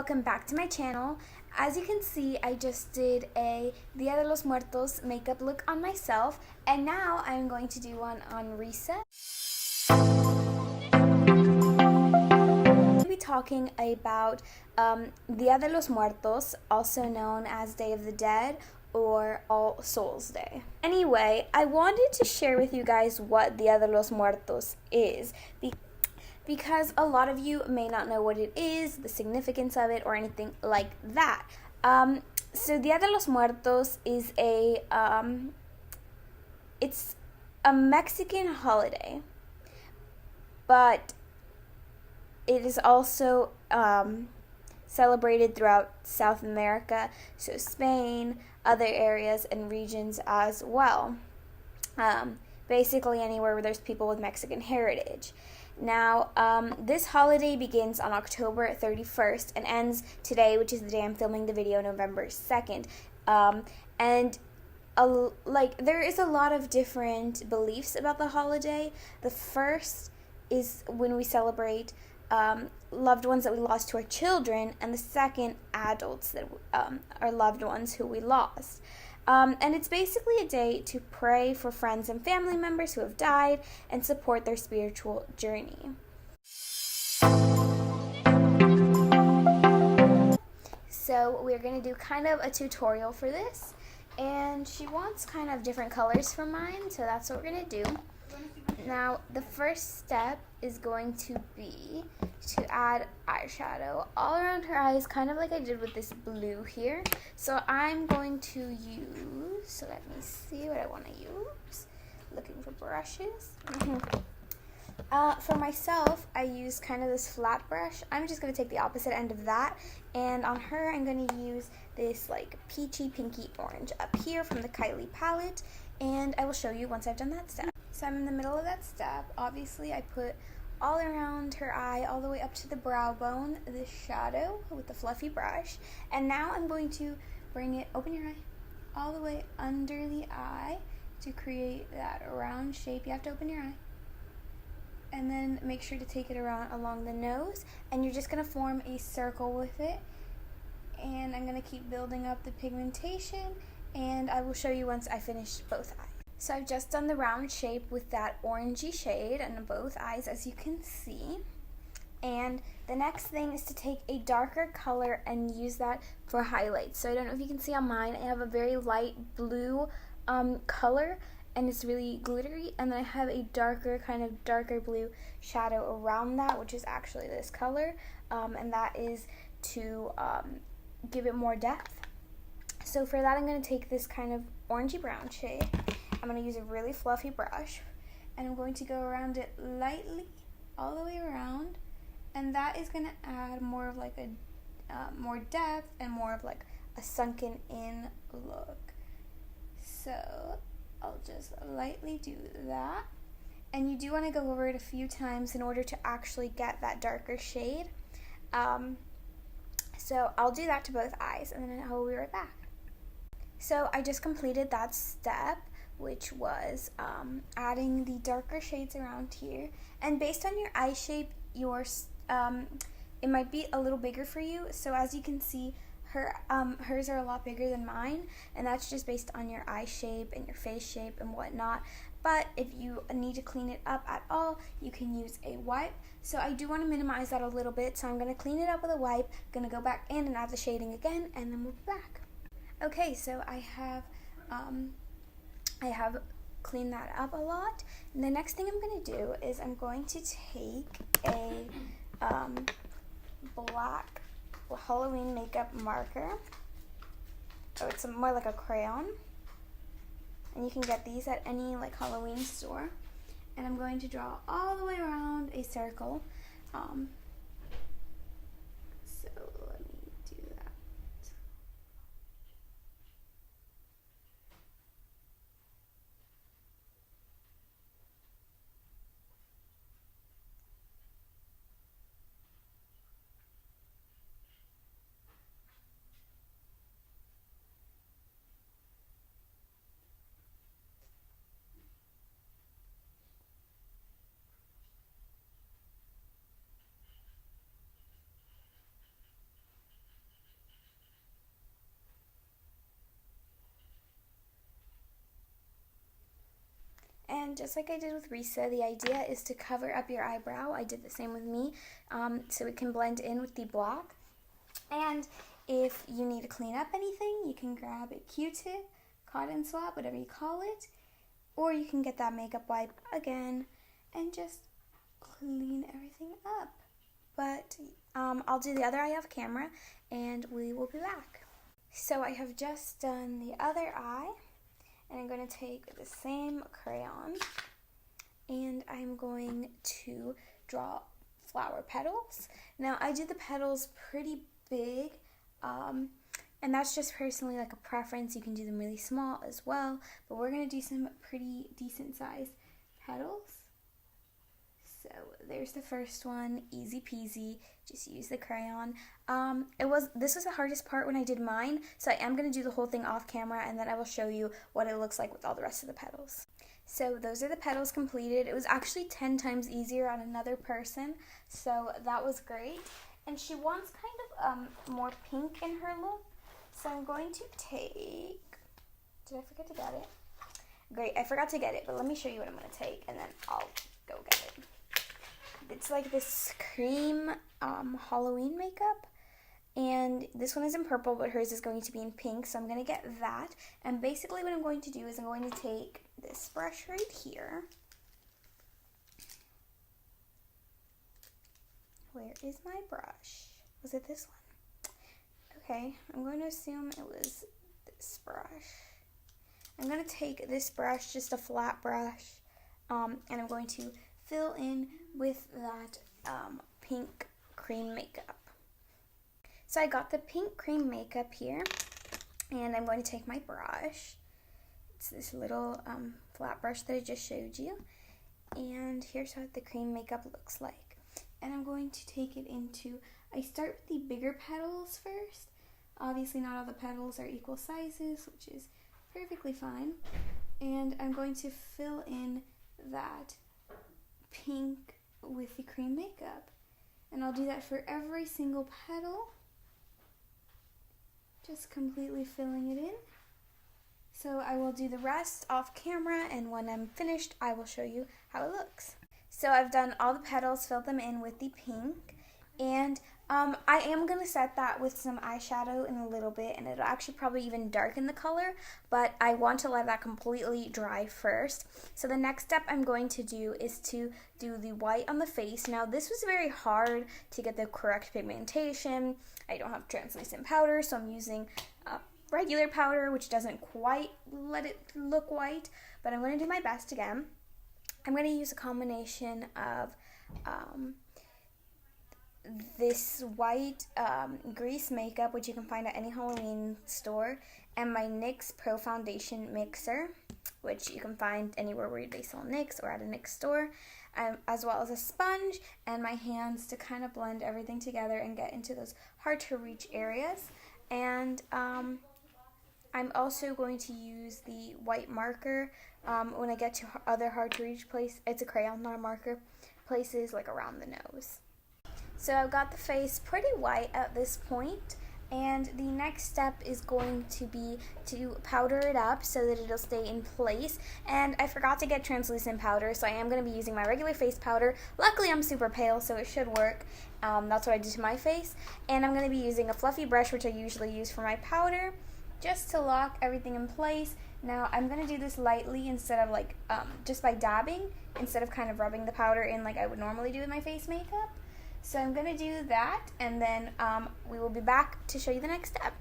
welcome back to my channel. As you can see, I just did a Dia De Los Muertos makeup look on myself, and now I'm going to do one on Riza. We'll be talking about Dia De Los Muertos, also known as Day of the Dead or All Souls Day. Anyway, I wanted to share with you guys what Dia De Los Muertos is, because a lot of you may not know what it is, the significance of it, or anything like that. So Dia de los Muertos is it's a Mexican holiday, but it is also celebrated throughout South America, so Spain, other areas and regions as well. Basically anywhere where there's people with Mexican heritage. Now, this holiday begins on October 31st and ends today, which is the day I'm filming the video, November 2nd. And there is a lot of different beliefs about the holiday. The first is when we celebrate loved ones that we lost to our children, and the second, adults that are loved ones who we lost. And it's basically a day to pray for friends and family members who have died and support their spiritual journey. So we're going to do kind of a tutorial for this, and she wants kind of different colors from mine, so that's what we're going to do. Now, the first step is going to be to add eyeshadow all around her eyes, kind of like I did with this blue here. So I'm going to use, so let me see what I want to use. Looking for brushes. For myself, I use kind of this flat brush. I'm just going to take the opposite end of that, and on her I'm going to use this like peachy pinky orange up here from the Kylie palette, and I will show you once I've done that step. So I'm in the middle of that step. Obviously, I put all around her eye, all the way up to the brow bone, this shadow with the fluffy brush. And now I'm going to bring it, open your eye, all the way under the eye to create that round shape. You have to open your eye. And then make sure to take it around along the nose. And you're just going to form a circle with it. And I'm going to keep building up the pigmentation. And I will show you once I finish both eyes. So I've just done the round shape with that orangey shade on both eyes, as you can see. And the next thing is to take a darker color and use that for highlights. So I don't know if you can see on mine, I have a very light blue color, and it's really glittery. And then I have a darker blue shadow around that, which is actually this color. And that is to give it more depth. So for that, I'm going to take this kind of orangey brown shade. I'm going to use a really fluffy brush, and I'm going to go around it lightly, all the way around, and that is going to add more of like a more depth and more of like a sunken in look. So I'll just lightly do that, and you do want to go over it a few times in order to actually get that darker shade. So I'll do that to both eyes, and then I will be right back. So I just completed that step, which was adding the darker shades around here. And based on your eye shape, yours it might be a little bigger for you. So as you can see, hers are a lot bigger than mine, and that's just based on your eye shape and your face shape and whatnot. But if you need to clean it up at all, you can use a wipe. So I do want to minimize that a little bit, so I'm going to clean it up with a wipe, going to go back in and add the shading again, and then we'll be back. Okay, so I have cleaned that up a lot. And the next thing I'm going to do is I'm going to take a black Halloween makeup marker. Oh, it's more like a crayon. And you can get these at any like Halloween store. And I'm going to draw all the way around a circle. So let me do that. And just like I did with Riza, the idea is to cover up your eyebrow. I did the same with me, so it can blend in with the black. And if you need to clean up anything, you can grab a Q-tip, cotton swab, whatever you call it, or you can get that makeup wipe again and just clean everything up. But I'll do the other eye off camera and we will be back. So I have just done the other eye, and I'm going to take the same crayon and I'm going to draw flower petals. Now I did the petals pretty big, and that's just personally like a preference. You can do them really small as well, but we're going to do some pretty decent sized petals. So there's the first one, easy peasy, just use the crayon. This was the hardest part when I did mine, so I am going to do the whole thing off camera and then I will show you what it looks like with all the rest of the petals. So those are the petals completed. It was actually 10 times easier on another person, so that was great. And she wants kind of more pink in her look, so I'm going to take, did I forget to get it? Great, I forgot to get it, but let me show you what I'm going to take and then I'll go get it. It's like this cream Halloween makeup, and this one is in purple, but hers is going to be in pink, so I'm going to get that. And basically what I'm going to do is I'm going to take this brush right here. Where is my brush? Was it this one? Okay, I'm going to assume it was this brush. I'm going to take this brush, just a flat brush, and I'm going to fill in with that pink cream makeup. So I got the pink cream makeup here, and I'm going to take my brush. It's this little flat brush that I just showed you, and here's what the cream makeup looks like. And I'm going to take it into, I start with the bigger petals first. Obviously not all the petals are equal sizes, which is perfectly fine. And I'm going to fill in that pink with the cream makeup, and I'll do that for every single petal, just completely filling it in. So I will do the rest off camera, and when I'm finished I will show you how it looks. So I've done all the petals, filled them in with the pink, and I am going to set that with some eyeshadow in a little bit, and it'll actually probably even darken the color, but I want to let that completely dry first. So the next step I'm going to do is to do the white on the face. Now this was very hard to get the correct pigmentation. I don't have translucent powder, so I'm using regular powder, which doesn't quite let it look white, but I'm going to do my best again. I'm going to use a combination of this white grease makeup, which you can find at any Halloween store, and my NYX Pro Foundation Mixer, which you can find anywhere where they sell NYX or at a NYX store, as well as a sponge and my hands to kind of blend everything together and get into those hard to reach areas. And I'm also going to use the white marker when I get to other hard to reach places. It's a crayon, not a marker, places like around the nose. So I've got the face pretty white at this point, and the next step is going to be to powder it up so that it'll stay in place. And I forgot to get translucent powder, so I am going to be using my regular face powder. Luckily I'm super pale, so it should work. That's what I did to my face. And I'm going to be using a fluffy brush, which I usually use for my powder, just to lock everything in place. Now I'm going to do this lightly instead of like just by dabbing, instead of kind of rubbing the powder in like I would normally do with my face makeup. So I'm going to do that, and then we will be back to show you the next step.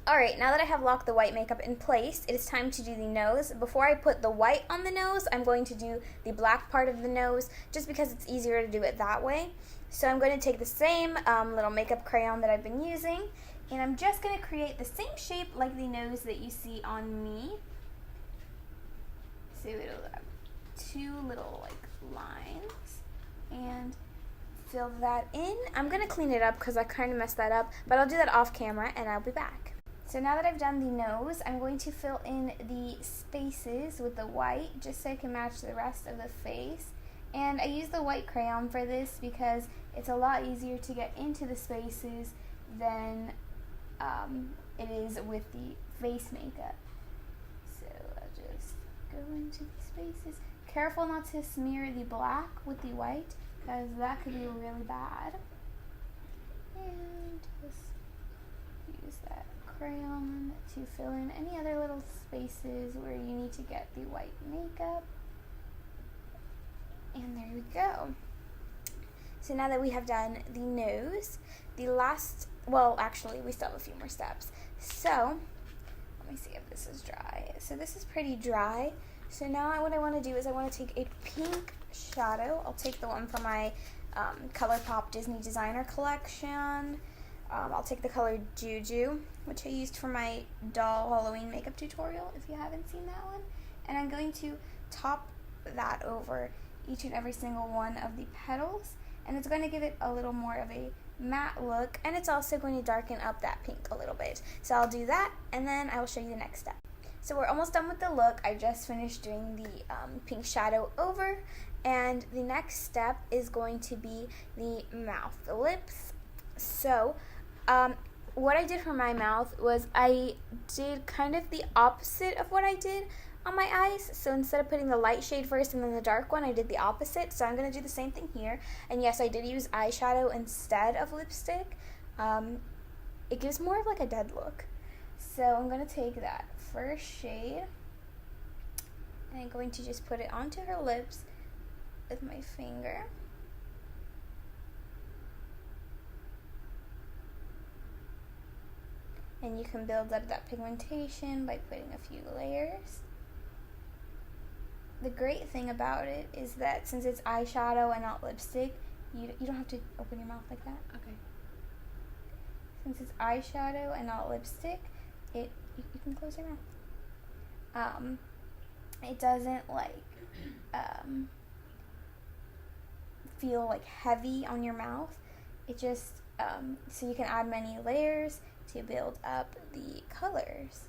Alright, now that I have locked the white makeup in place, it is time to do the nose. Before I put the white on the nose, I'm going to do the black part of the nose, just because it's easier to do it that way. So I'm going to take the same little makeup crayon that I've been using, and I'm just going to create the same shape like the nose that you see on me. So it'll have two little like lines, and fill that in. I'm going to clean it up because I kind of messed that up, but I'll do that off camera and I'll be back. So now that I've done the nose, I'm going to fill in the spaces with the white just so I can match the rest of the face. And I use the white crayon for this because it's a lot easier to get into the spaces than it is with the face makeup. So I'll just go into the spaces careful not to smear the black with the white, because that could be really bad. And just use that crayon to fill in any other little spaces where you need to get the white makeup. And there we go. So now that we have done the nose, the last, well, actually, we still have a few more steps. So, let me see if this is dry. So this is pretty dry. So now what I want to do is I want to take a pink shadow. I'll take the one from my ColourPop Disney Designer collection. I'll take the color Juju, which I used for my doll Halloween makeup tutorial, if you haven't seen that one. And I'm going to top that over each and every single one of the petals. And it's going to give it a little more of a matte look, and it's also going to darken up that pink a little bit. So I'll do that, and then I will show you the next step. So we're almost done with the look. I just finished doing the pink shadow over, and the next step is going to be the mouth, the lips. So what I did for my mouth was I did kind of the opposite of what I did on my eyes. So instead of putting the light shade first and then the dark one, I did the opposite. So I'm going to do the same thing here. And yes, I did use eyeshadow instead of lipstick. It gives more of like a dead look. So I'm going to take that first shade and I'm going to just put it onto her lips with my finger. And you can build up that pigmentation by putting a few layers. The great thing about it is that since it's eyeshadow and not lipstick, you don't have to open your mouth like that. Okay. Since it's eyeshadow and not lipstick, you can close your mouth. It doesn't like feel like heavy on your mouth. It just so you can add many layers to build up the colors.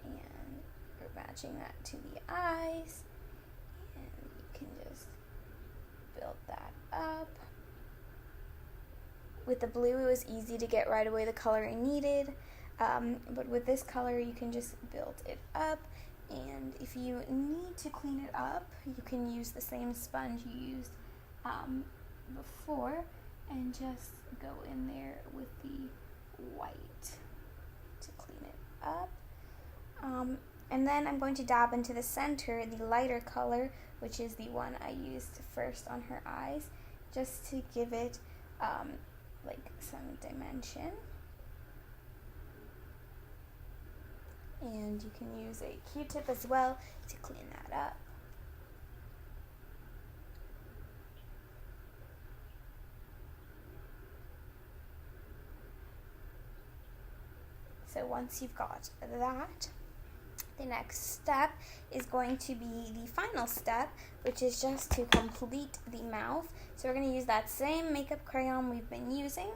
And we're matching that to the eyes. And you can just build that up. With the blue, it was easy to get right away the color I needed. But with this color, you can just build it up. And if you need to clean it up, you can use the same sponge you used before and just go in there with the white to clean it up. And then I'm going to dab into the center the lighter color, which is the one I used first on her eyes, just to give it like some dimension. And you can use a Q-tip as well to clean that up. So once you've got that, the next step is going to be the final step, which is just to complete the mouth. So we're going to use that same makeup crayon we've been using,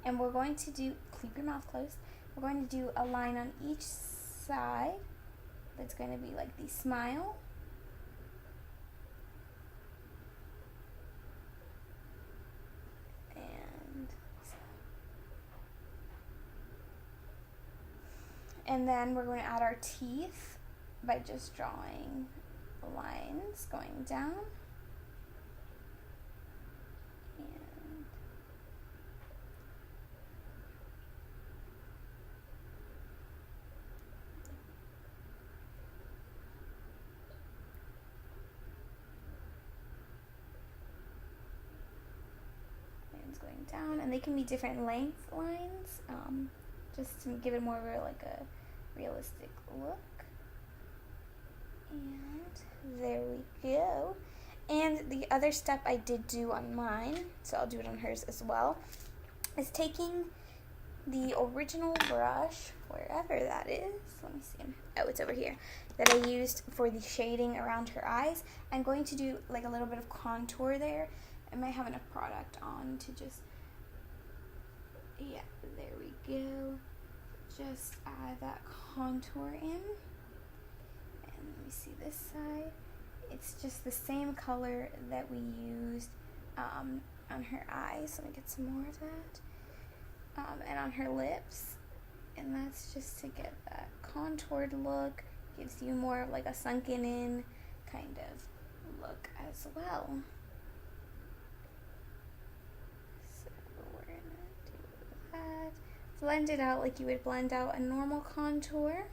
and we're going to do, keep your mouth closed, we're going to do a line on each side that's going to be like the smile. And then we're going to add our teeth by just drawing lines going down. Lines going down, and they can be different length lines, just to give it more of a realistic look. And there we go. And the other step I did do on mine, so I'll do it on hers as well, is taking the original brush, wherever that is, let me see, oh, it's over here, that I used for the shading around her eyes. I'm going to do like a little bit of contour there. I might have enough product on to just, yeah, there we go. Just add that contour in. And let me see this side. It's just the same color that we used on her eyes. Let me get some more of that. And on her lips. And that's just to get that contoured look. Gives you more of like a sunken in kind of look as well. So we're going to do that. Blend it out like you would blend out a normal contour.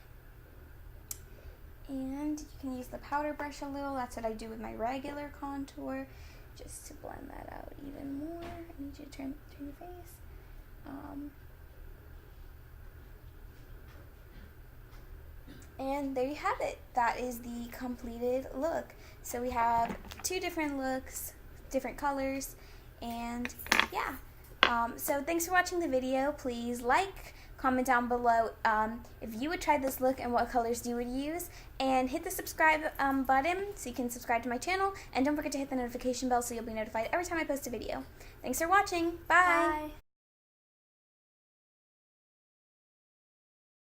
And you can use the powder brush a little. That's what I do with my regular contour, just to blend that out even more. I need you to turn your face. And there you have it. That is the completed look. So we have 2 different looks, different colors, and yeah. So thanks for watching the video. Please like, comment down below if you would try this look and what colors you would use, and hit the subscribe button so you can subscribe to my channel, and don't forget to hit the notification bell so you'll be notified every time I post a video. Thanks for watching. Bye.